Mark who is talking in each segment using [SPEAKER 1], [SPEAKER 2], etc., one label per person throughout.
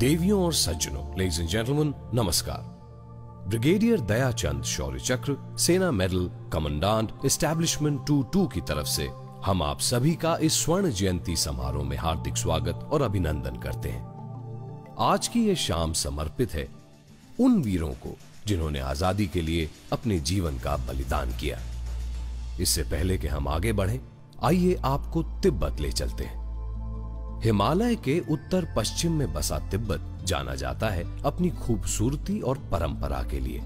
[SPEAKER 1] देवियों और सज्जनों, लेडीज एंड जेंटलमैन, नमस्कार। ब्रिगेडियर दयाचंद शौर्य चक्र, सेना मेडल, कमांडेंट एस्टैब्लिशमेंट 22 की तरफ से हम आप सभी का इस स्वर्ण जयंती समारोह में हार्दिक स्वागत और अभिनंदन करते हैं। आज की ये शाम समर्पित है उन वीरों को जिन्होंने आजादी के लिए अपने जीवन का बलिदान किया। इससे पहले कि हम आगे बढ़ें, आइए आपको तिब्बत ले चलते हैं। हिमालय के उत्तर पश्चिम में बसा तिब्बत जाना जाता है अपनी खूबसूरती और परंपरा के लिए।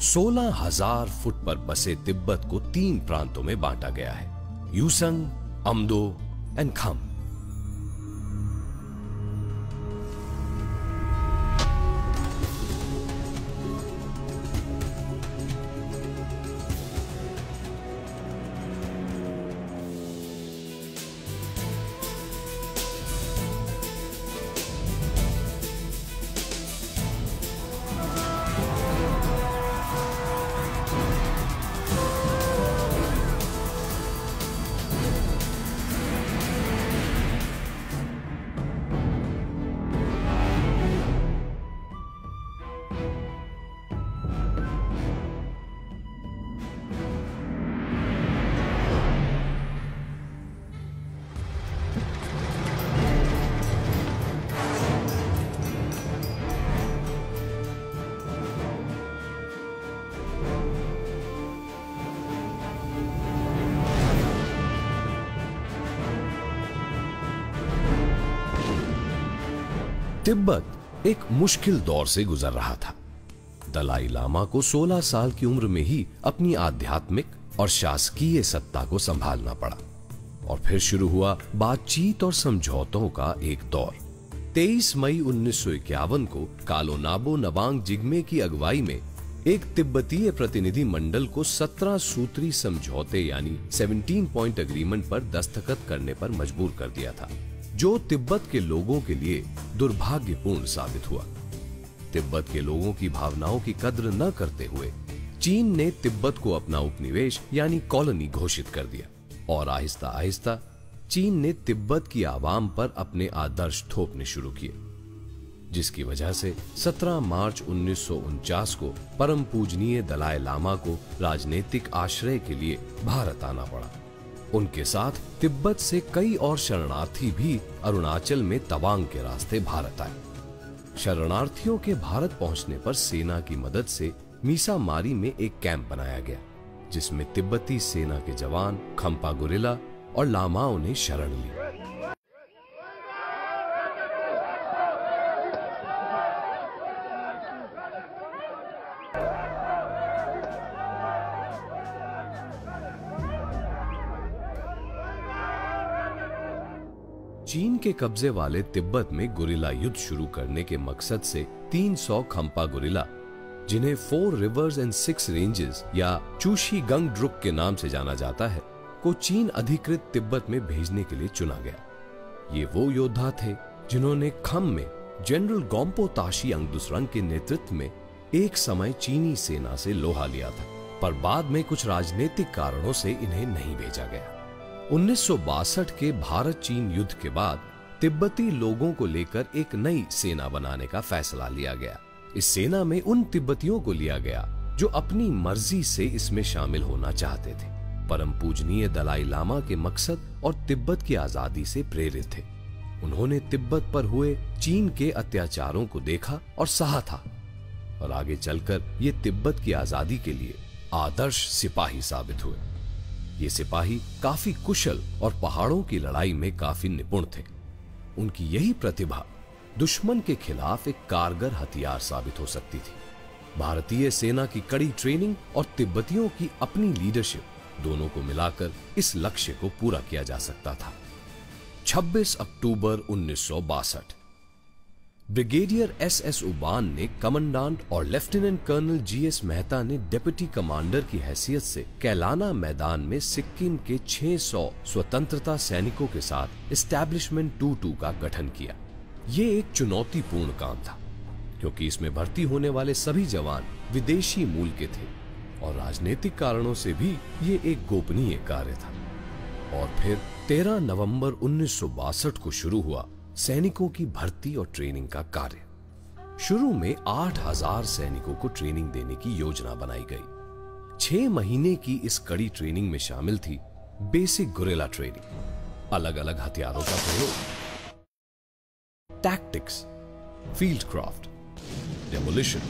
[SPEAKER 1] 16,000 फुट पर बसे तिब्बत को 3 प्रांतों में बांटा गया है, यूसंग, अम्दो एंड खम। तिब्बत एक मुश्किल दौर से गुजर रहा था। दलाई लामा को 16 साल की उम्र में ही अपनी आध्यात्मिक और शासकीय सत्ता को संभालना पड़ा और फिर शुरू हुआ बातचीत और समझौतों का एक दौर। 23 मई 1951 को कालो नाबो नवांग जिग्मे की अगुवाई में एक तिब्बतीय प्रतिनिधि मंडल को 17 सूत्री समझौते यानी 17 पॉइंट एग्रीमेंट पर दस्तखत करने पर मजबूर कर दिया था, जो तिब्बत के लोगों के लिए दुर्भाग्यपूर्ण साबित हुआ। तिब्बत के लोगों की भावनाओं की कद्र न करते हुए चीन ने तिब्बत को अपना उपनिवेश यानी कॉलोनी घोषित कर दिया और आहिस्ता आहिस्ता चीन ने तिब्बत की आवाम पर अपने आदर्श थोपने शुरू किए, जिसकी वजह से 17 मार्च 1949 को परम पूजनीय दलाई लामा को राजनीतिक आश्रय के लिए भारत आना पड़ा। उनके साथ तिब्बत से कई और शरणार्थी भी अरुणाचल में तवांग के रास्ते भारत आए। शरणार्थियों के भारत पहुंचने पर सेना की मदद से मीसा मारी में एक कैंप बनाया गया, जिसमें तिब्बती सेना के जवान, खम्पा गुरिल्ला और लामाओं ने शरण ली। चीन के कब्जे वाले तिब्बत में गुरिल्ला युद्ध शुरू करने के मकसद से 300 खम्पा गुरिल्ला, जिन्हें 4 रिवर्स एंड 6 रेंजेस या चूशी गंग ड्रुक के नाम से जाना जाता है, को चीन अधिकृत तिब्बत में भेजने के लिए चुना गया। ये वो योद्धा थे जिन्होंने खम में जनरल गोम्पो ताशी अंगदुसरंग के नेतृत्व में एक समय चीनी सेना से लोहा लिया था, पर बाद में कुछ राजनीतिक कारणों से इन्हें नहीं भेजा गया। 1962 के भारत चीन युद्ध के बाद तिब्बती लोगों को लेकर एक नई सेना बनाने का फैसला लिया गया। इस सेना में उन तिब्बतियों को लिया गया जो अपनी मर्जी से इसमें शामिल होना चाहते थे, परम पूजनीय दलाई लामा के मकसद और तिब्बत की आजादी से प्रेरित थे। उन्होंने तिब्बत पर हुए चीन के अत्याचारों को देखा और सहा था, और आगे चलकर ये तिब्बत की आजादी के लिए आदर्श सिपाही साबित हुए। ये सिपाही काफी कुशल और पहाड़ों की लड़ाई में काफी निपुण थे। उनकी यही प्रतिभा दुश्मन के खिलाफ एक कारगर हथियार साबित हो सकती थी। भारतीय सेना की कड़ी ट्रेनिंग और तिब्बतियों की अपनी लीडरशिप, दोनों को मिलाकर इस लक्ष्य को पूरा किया जा सकता था। 26 अक्टूबर 1962 ब्रिगेडियर एस उबान ने कमांडेंट और लेफ्टिनेंट कर्नल GS मेहता ने डिप्टी कमांडर की हैसियत से कैलाना मैदान में सिक्किम के 600 स्वतंत्रता सैनिकों के साथ एस्टैब्लिशमेंट 22 का गठन किया। ये एक चुनौतीपूर्ण काम था, क्योंकि इसमें भर्ती होने वाले सभी जवान विदेशी मूल के थे और राजनीतिक कारणों से भी ये एक गोपनीय कार्य था। और फिर 13 नवंबर 1962 को शुरू हुआ सैनिकों की भर्ती और ट्रेनिंग का कार्य। शुरू में 8,000 सैनिकों को ट्रेनिंग देने की योजना बनाई गई। 6 महीने की इस कड़ी ट्रेनिंग में शामिल थी बेसिक गुरिल्ला ट्रेनिंग, अलग अलग हथियारों का प्रयोग, टैक्टिक्स, फील्ड क्राफ्ट, डेमोलिशन,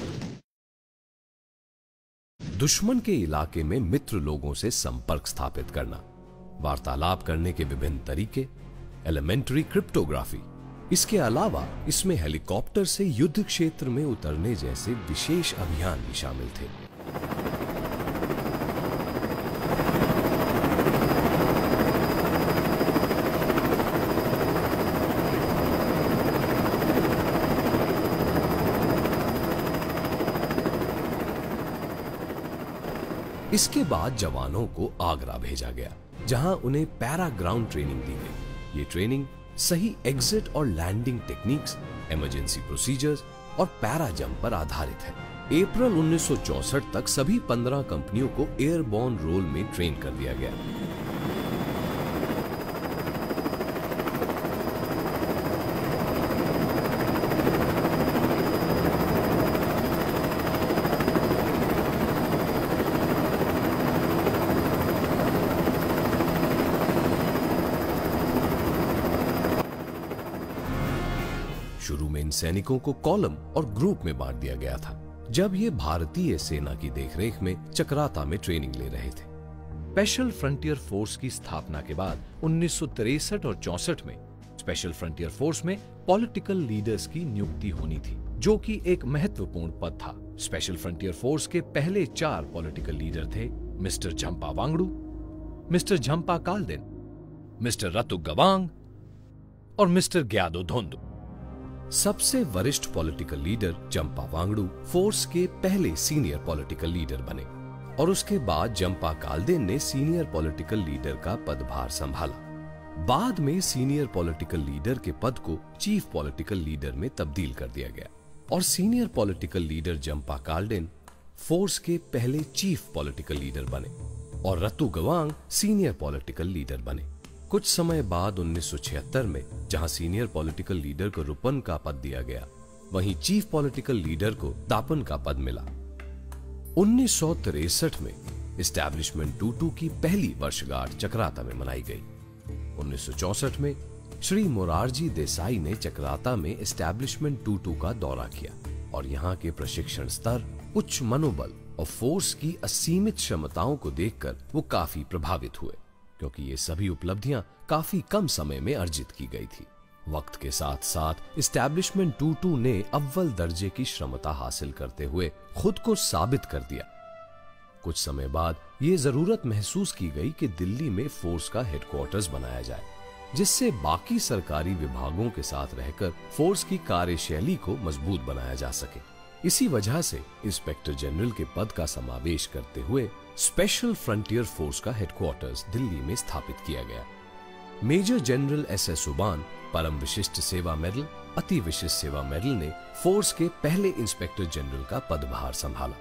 [SPEAKER 1] दुश्मन के इलाके में मित्र लोगों से संपर्क स्थापित करना, वार्तालाप करने के विभिन्न तरीके, एलिमेंट्री क्रिप्टोग्राफी। इसके अलावा इसमें हेलीकॉप्टर से युद्ध क्षेत्र में उतरने जैसे विशेष अभियान भी शामिल थे। इसके बाद जवानों को आगरा भेजा गया, जहां उन्हें पैरा ग्राउंड ट्रेनिंग दी गई। ये ट्रेनिंग सही एग्जिट और लैंडिंग टेक्निक्स, इमरजेंसी प्रोसीजर्स और पैरा जंप पर आधारित है। अप्रैल 1964 तक सभी 15 कंपनियों को एयरबॉर्न रोल में ट्रेन कर दिया गया। शुरू में इन सैनिकों को कॉलम और ग्रुप में बांट दिया गया था, जब ये भारतीय सेना की देखरेख में चक्राता में ट्रेनिंग ले रहे थे। स्पेशल फ्रंटियर फोर्स की स्थापना के बाद 1963 और 64 में स्पेशल फ्रंटियर फोर्स में पॉलिटिकल लीडर्स की नियुक्ति होनी थी, जो कि एक महत्वपूर्ण पद था। स्पेशल फ्रंटियर फोर्स के पहले 4 पॉलिटिकल लीडर थे मिस्टर झंपा वांगडू, मिस्टर झंपा कालदेन, मिस्टर रतु गवांग और मिस्टर ग्यादो धोंदू। सबसे वरिष्ठ पॉलिटिकल लीडर झंपा वांगडू फोर्स के पहले सीनियर पॉलिटिकल लीडर बने और उसके बाद झंपा कालदेन ने सीनियर पॉलिटिकल लीडर का पदभार संभाला। बाद में सीनियर पॉलिटिकल लीडर के पद को चीफ पॉलिटिकल लीडर में तब्दील कर दिया गया और सीनियर पॉलिटिकल लीडर झंपा कालदेन फोर्स के पहले चीफ पॉलिटिकल लीडर बने और रतु गवांग सीनियर पॉलिटिकल लीडर बने। कुछ समय बाद 1976 में जहां सीनियर पॉलिटिकल लीडर को रुपन का पद दिया गया, वहीं चीफ पॉलिटिकल लीडर को दापन का पद मिला। 1963 में एस्टैब्लिशमेंट 22 की पहली वर्षगांठ चक्राता में मनाई गई। 1964 में श्री मोरारजी देसाई ने चक्राता में एस्टैब्लिशमेंट 22 का दौरा किया और यहां के प्रशिक्षण स्तर, उच्च मनोबल और फोर्स की असीमित क्षमताओं को देखकर वो काफी प्रभावित हुए, क्योंकि ये सभी उपलब्धियां काफी कम समय में अर्जित की गई थी। वक्त के साथ साथ एस्टैब्लिशमेंट 22 ने अव्वल दर्जे की क्षमता हासिल करते हुए खुद को साबित कर दिया। कुछ समय बाद ये जरूरत महसूस की गई कि दिल्ली में फोर्स का हेडक्वार्टर्स बनाया जाए, जिससे बाकी सरकारी विभागों के साथ रहकर फोर्स की कार्यशैली को मजबूत बनाया जा सके। इसी वजह से इंस्पेक्टर जनरल के पद का समावेश करते हुए स्पेशल फ्रंटियर फोर्स का हेडक्वार्टर्स दिल्ली में स्थापित किया गया। मेजर जनरल SS सुबान परम विशिष्ट सेवा मेडल, अति विशिष्ट सेवा मेडल ने फोर्स के पहले इंस्पेक्टर जनरल का पदभार संभाला।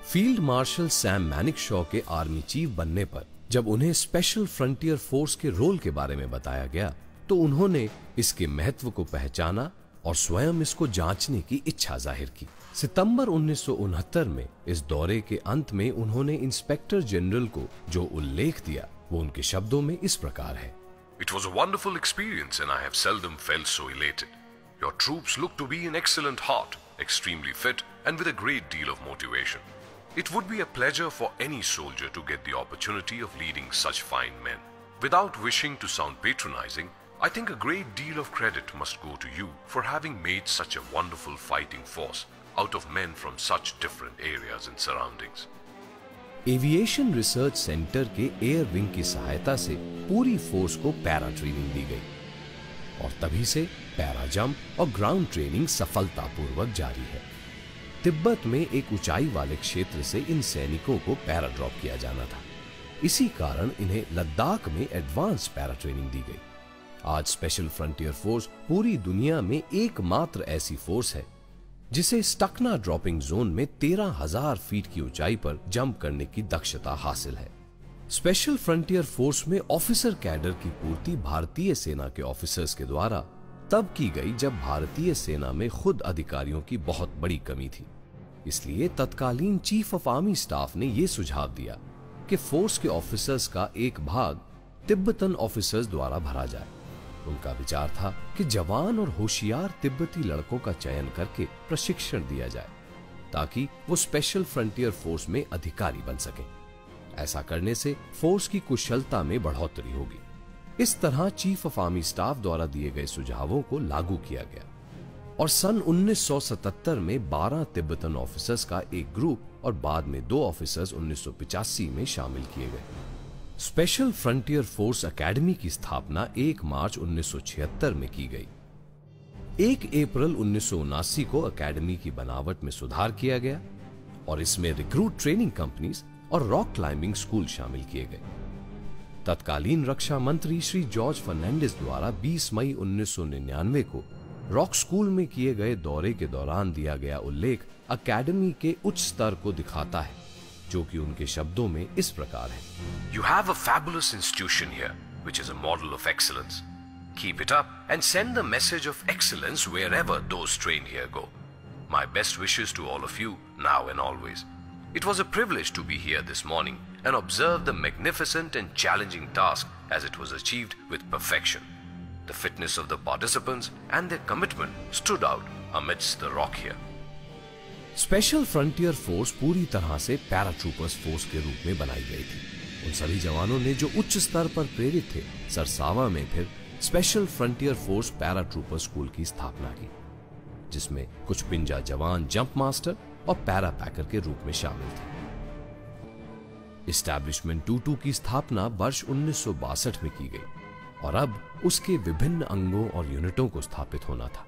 [SPEAKER 1] फील्ड मार्शल सैम मैनिकशॉ के आर्मी चीफ बनने पर जब उन्हें स्पेशल फ्रंटियर फोर्स के रोल के बारे में बताया गया, तो उन्होंने इसके महत्व को पहचाना और स्वयं इसको जांचने की इच्छा जाहिर की। सितंबर 1969 में इस दौरे के अंत में उन्होंने इंस्पेक्टर जनरल को जो उल्लेख दिया, वो उनके शब्दों में इस प्रकार है।
[SPEAKER 2] It was a wonderful experience and I have seldom felt so elated. Your troops look to be in excellent heart, extremely fit and with a great deal of motivation. It would be a pleasure for any soldier to get the opportunity of leading such fine men. Without wishing to sound patronizing, I think a great deal of credit must go to you for having made such a wonderful fighting force out of men from such different areas and surroundings.
[SPEAKER 1] Aviation research centre के air wing की सहायता से पूरी force को para training दी गई और तभी से पैरा जंप और ग्राउंड ट्रेनिंग सफलतापूर्वक जारी है। तिब्बत में एक ऊंचाई वाले क्षेत्र से इन सैनिकों को पैरा ड्रॉप किया जाना था। इसी कारण इन्हें लद्दाख में एडवांस पैरा ट्रेनिंग दी गई। आज स्पेशल फ्रंटियर फोर्स पूरी दुनिया में एकमात्र ऐसी फोर्स है जिसे स्टकना ड्रॉपिंग जोन में 13,000 फीट की ऊंचाई पर जंप करने की दक्षता हासिल है। स्पेशल फ्रंटियर फोर्स में ऑफिसर कैडर की पूर्ति भारतीय सेना के ऑफिसर्स के द्वारा तब की गई जब भारतीय सेना में खुद अधिकारियों की बहुत बड़ी कमी थी। इसलिए तत्कालीन चीफ ऑफ आर्मी स्टाफ ने यह सुझाव दिया कि फोर्स के ऑफिसर्स का एक भाग तिब्बतन ऑफिसर्स द्वारा भरा जाए। उनका विचार था कि जवान और होशियार तिब्बती लड़कों का चयन करके प्रशिक्षण दिया जाए ताकि वो स्पेशल फ्रंटियर फोर्स में अधिकारी बन सकें। ऐसा करने से फोर्स की कुशलता में बढ़ोतरी होगी। इस तरह चीफ ऑफ आर्मी स्टाफ द्वारा दिए गए सुझावों को लागू किया गया और सन 1977 में 12 तिब्बतन ऑफिसर्स का एक ग्रुप और बाद में 2 ऑफिसर्स 1985 में शामिल किए गए। स्पेशल फ्रंटियर फोर्स एकेडमी की स्थापना 1 मार्च 1976 में की गई। 1 अप्रैल 1979 को एकेडमी की बनावट में सुधार किया गया और इसमें रिक्रूट ट्रेनिंग कंपनीज और रॉक क्लाइंबिंग स्कूल शामिल किए गए। तत्कालीन रक्षा मंत्री श्री जॉर्ज फर्नांडिस द्वारा 20 मई 1999 को रॉक स्कूल में किए गए दौरे के दौरान दिया गया उल्लेख एकेडमी के उच्च स्तर को दिखाता है, जो कि उनके शब्दों में इस प्रकार है।
[SPEAKER 2] You have a fabulous institution here, which is a model of excellence. Keep it up and send the message of excellence wherever those trained here go. My best wishes to all of you, now and always. It was a privilege to be here this morning and observe the magnificent and challenging task as it was achieved with perfection. The fitness of the participants and their commitment stood out amidst the rock here.
[SPEAKER 1] Special frontier force पूरी तरह से paratroopers force के रूप में बनाई गई थी। उन सभी जवानों ने जो उच्च स्तर पर प्रेरित थे, सरसावा में फिर special frontier force paratrooper school की स्थापना की, जिसमें कुछ पिंजा जवान जंप मास्टर और पैरा पैकर के रूप में शामिल थे। एस्टैब्लिशमेंट 22 की स्थापना वर्ष 1962 में की गई और अब उसके विभिन्न अंगों और यूनिटों को स्थापित होना था।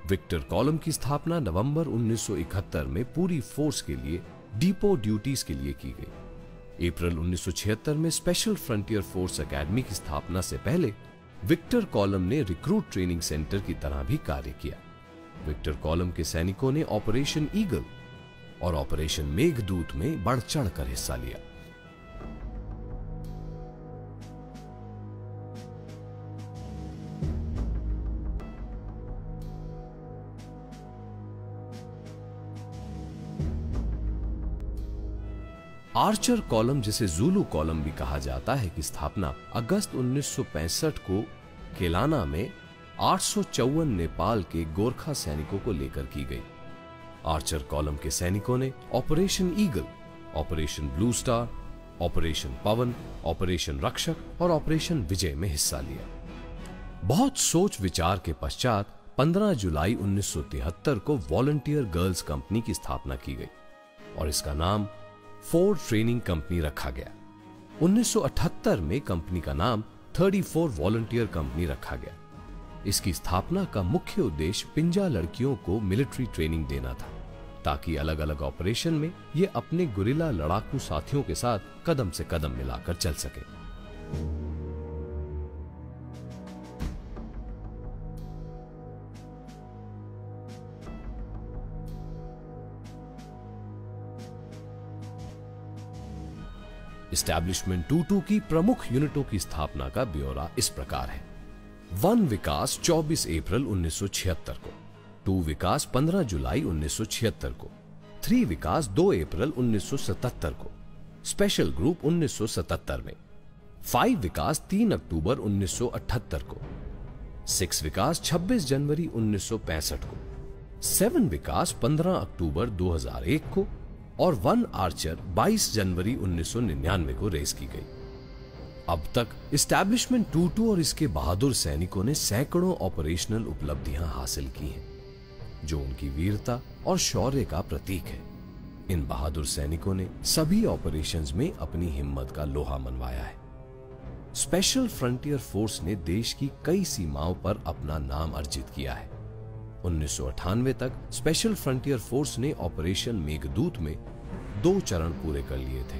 [SPEAKER 1] विक्टर कॉलम की स्थापना नवंबर 1971 में पूरी फोर्स के लिए डिपो ड्यूटीज के लिए की गई। अप्रैल 1976 में स्पेशल फ्रंटियर फोर्स एकेडमी की स्थापना से पहले विक्टर कॉलम ने रिक्रूट ट्रेनिंग सेंटर की तरह भी कार्य किया। विक्टर कॉलम के सैनिकों ने ऑपरेशन ईगल और ऑपरेशन मेघदूत में बढ़ चढ़कर हिस्सा लिया। आर्चर कॉलम, जिसे ज़ुलू कॉलम भी कहा जाता है, की स्थापना अगस्त 1965 को केलाना में 854 नेपाल के गोरखा सैनिकों को लेकर की गई। आर्चर कॉलम के सैनिकों ने operation eagle, operation blue star, operation Pawan, operation Rakshak और ऑपरेशन विजय में हिस्सा लिया। बहुत सोच विचार के पश्चात 15 जुलाई 1973 को वॉलंटियर गर्ल्स कंपनी की स्थापना की गई और इसका नाम फोर्ड ट्रेनिंग कंपनी रखा गया। 1978 में कंपनी का नाम 34 वॉलंटियर कंपनी रखा गया। इसकी स्थापना का मुख्य उद्देश्य पिंजा लड़कियों को मिलिट्री ट्रेनिंग देना था, ताकि अलग अलग ऑपरेशन में ये अपने गुरिल्ला लड़ाकू साथियों के साथ कदम से कदम मिलाकर चल सके। एस्टैब्लिशमेंट 22 की प्रमुख यूनिटों की स्थापना का ब्यौरा इस प्रकार है। 1 विकास 24 अप्रैल 1976 को, 2 विकास 15 जुलाई 1976 को, 3 विकास 2 अप्रैल 1977 को, स्पेशल ग्रुप 1977 में, 5 विकास 3 अक्टूबर 1978 को, 6 विकास 26 जनवरी 1965 को, 7 विकास 15 अक्टूबर 2001 को और 1 आर्चर 22 जनवरी 1999 को रेस की गई। अब तक एस्टैब्लिशमेंट 22 और इसके बहादुर सैनिकों ने सैकड़ों ऑपरेशनल उपलब्धियां हासिल की हैं, जो उनकी वीरता और शौर्य का प्रतीक है। इन बहादुर सैनिकों ने सभी ऑपरेशंस में अपनी हिम्मत का लोहा मनवाया है। स्पेशल फ्रंटियर फोर्स ने देश की कई सीमाओं पर अपना नाम अर्जित किया है। 1998 तक स्पेशल फ्रंटियर फोर्स ने ऑपरेशन मेघदूत में 2 चरण पूरे कर लिए थे।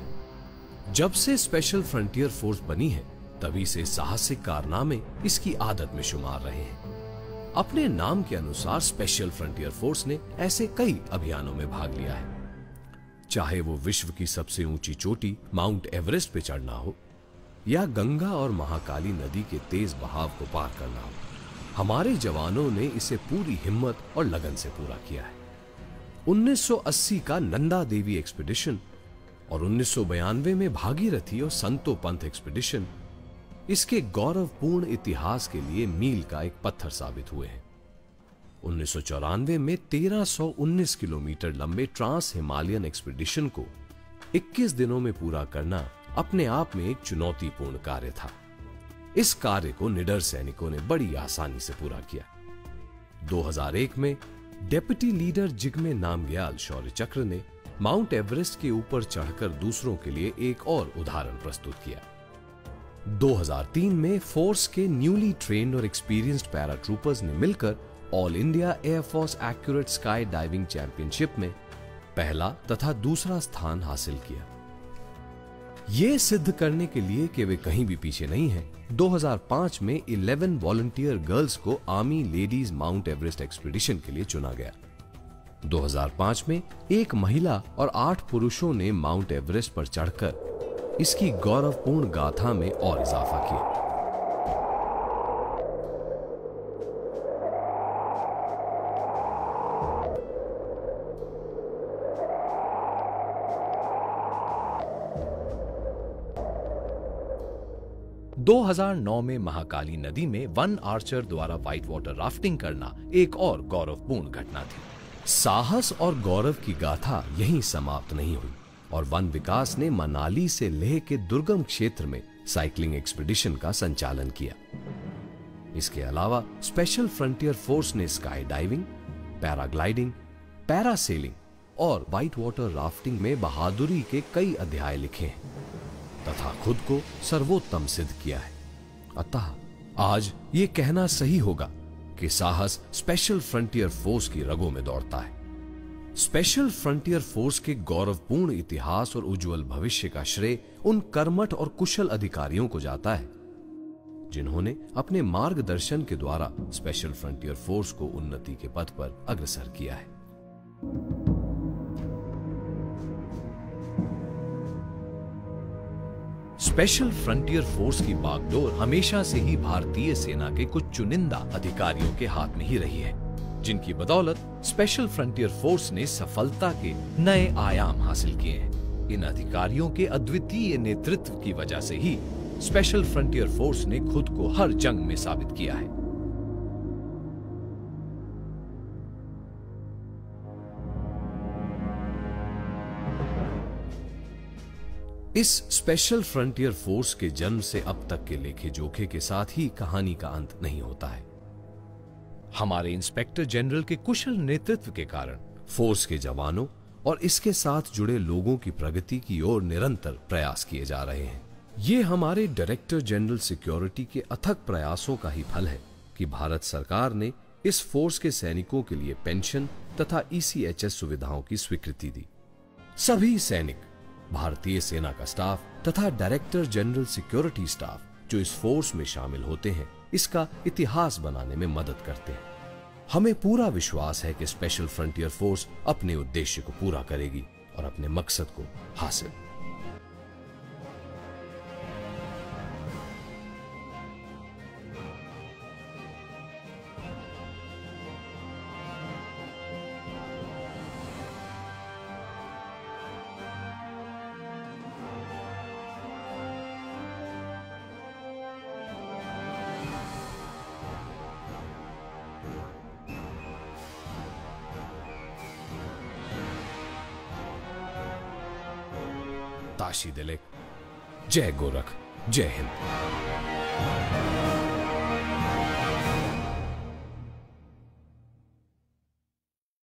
[SPEAKER 1] जब से स्पेशल फ्रंटियर फोर्स बनी है, तभी से साहसिक कारनामे इसकी आदत में शुमार रहे हैं। अपने नाम के अनुसार स्पेशल फ्रंटियर फोर्स ने ऐसे कई अभियानों में भाग लिया है, चाहे वो विश्व की सबसे ऊंची चोटी माउंट एवरेस्ट पे चढ़ना हो या गंगा और महाकाली नदी के तेज बहाव को पार करना हो। हमारे जवानों ने इसे पूरी हिम्मत और लगन से पूरा किया है। 1980 का नंदा देवी एक्सपीडिशन और 1992 में भागीरथी और संतो पंथ एक्सपीडिशन इसके गौरवपूर्ण इतिहास के लिए मील का एक पत्थर साबित हुए हैं। 1994 में 1319 किलोमीटर लंबे ट्रांस हिमालयन एक्सपीडिशन को 21 दिनों में पूरा करना अपने आप में एक चुनौतीपूर्ण कार्य था। इस कार्य को निडर सैनिकों ने बड़ी आसानी से पूरा किया। 2001 में डेप्यूटी लीडर जिग्मे नामग्याल शौर्य चक्र ने माउंट एवरेस्ट के ऊपर चढ़कर दूसरों के लिए एक और उदाहरण प्रस्तुत किया। 2003 में फोर्स के न्यूली ट्रेन्ड और एक्सपीरियंस्ड पैराट्रूपर्स ने मिलकर all India air force accurate sky diving championship में पहला तथा दूसरा स्थान हासिल किया। यह सिद्ध करने के लिए कि वे कहीं भी पीछे नहीं हैं, 2005 में 11 वॉलंटियर गर्ल्स को army ladies mount Everest expedition के लिए चुना गया। 2005 में एक महिला और 8 पुरुषों ने माउंट एवरेस्ट पर चढ़कर इसकी गौरवपूर्ण गाथा में और इजाफा किया।
[SPEAKER 3] – 2009 में महाकाली नदी में वन आर्चर द्वारा व्हाइट वाटर राफ्टिंग करना एक और गौरवपूर्ण घटना थी।
[SPEAKER 1] साहस और गौरव की गाथा यहीं समाप्त नहीं हुई और वन विकास ने मनाली से लेह के दुर्गम क्षेत्र में साइकिलिंग एक्सपीडिशन का संचालन किया। इसके अलावा स्पेशल फ्रंटियर फोर्स ने स्काई डाइविंग, पैराग्लाइडिंग, पैरासेलिंग और व्हाइट वाटर राफ्टिंग में बहादुरी के कई अध्याय लिखे हैं तथा खुद को सर्वोत्तम सिद्ध किया है। अतः आज ये कहना सही होगा कि साहस स्पेशल फ्रंटियर फोर्स की रगों में दौड़ता है। स्पेशल फ्रंटियर फोर्स के गौरवपूर्ण इतिहास और उज्जवल भविष्य का श्रेय उन कर्मठ और कुशल अधिकारियों को जाता है जिन्होंने अपने मार्गदर्शन के द्वारा स्पेशल फ्रंटियर फोर्स को उन्नति के पथ पर अग्रसर किया है।
[SPEAKER 3] स्पेशल फ्रंटियर फोर्स की बागडोर हमेशा से ही भारतीय सेना के कुछ चुनिंदा अधिकारियों के हाथ में ही रही है, जिनकी बदौलत स्पेशल फ्रंटियर फोर्स ने सफलता के नए आयाम हासिल किए हैं। इन अधिकारियों के अद्वितीय नेतृत्व की वजह से ही स्पेशल फ्रंटियर फोर्स ने खुद को हर जंग में साबित किया है।
[SPEAKER 1] इस स्पेशल फ्रंटियर फोर्स के जन्म से अब तक के लेखे जोखे के साथ ही कहानी का अंत नहीं होता है।
[SPEAKER 3] हमारे इंस्पेक्टर जनरल के कुशल नेतृत्व के कारण
[SPEAKER 1] फोर्स के जवानों और इसके साथ जुड़े लोगों की प्रगति की ओर निरंतर प्रयास किए जा रहे हैं। ये हमारे डायरेक्टर जनरल सिक्योरिटी के अथक प्रयासों का ही फल है कि भारत सरकार ने इस फोर्स के सैनिकों के लिए पेंशन तथा ECHS सुविधाओं की स्वीकृति दी। सभी सैनिक, भारतीय सेना का स्टाफ तथा डायरेक्टर जनरल सिक्योरिटी स्टाफ जो इस फोर्स में शामिल होते हैं, इसका इतिहास बनाने में मदद करते हैं। हमें पूरा विश्वास है कि स्पेशल फ्रंटियर फोर्स अपने उद्देश्य को पूरा करेगी और अपने मकसद को हासिल। ताशी दिलेक, जय गोरख, जय हिंद।